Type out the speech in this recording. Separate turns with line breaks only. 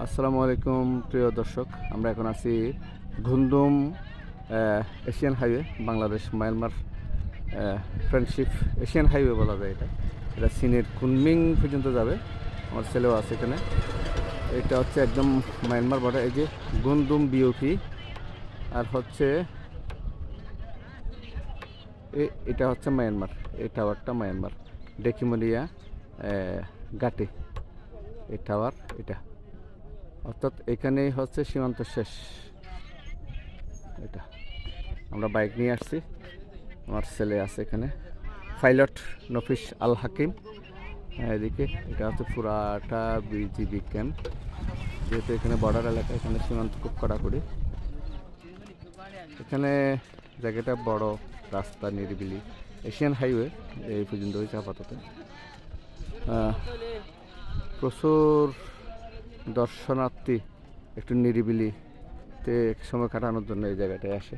আসসালামু আলাইকুম প্রিয় দর্শক, আমরা এখন আছি Ghumdhum Asian highway, Bangladesh Myanmar friendship Asian highway বলা যায়। এটা চীনের কুনমিং পর্যন্ত যাবে। আমার ছেলেও আছে এখানে। এটা হচ্ছে একদম মায়ানমার বর্ডার। এই যে গুনদুম বিওপি, আর হচ্ছে এটা হচ্ছে মায়ানমার। এই টাওয়ারটা মায়ানমার, ডেকিমলিয়া ঘাটে এই টাওয়ার। এটা অর্থাৎ এখানেই হচ্ছে সীমান্ত শেষ। এটা আমরা বাইক নিয়ে আসছি, আমার ছেলে আছে এখানে, পাইলট নফিস আল হাকিম। এদিকে এটা হচ্ছে পুরাটা বিজিবি ক্যাম্প, যেহেতু এখানে বর্ডার এলাকা, এখানে সীমান্ত খুব কড়াকড়ি। এখানে জায়গাটা বড়, রাস্তা নিরিবিলি। এশিয়ান হাইওয়ে এই পর্যন্ত হয়েছে আপাতত। প্রচুর দর্শনার্থী একটু নিরিবিলিতে সময় কাটানোর জন্য এই জায়গাটায় আসে।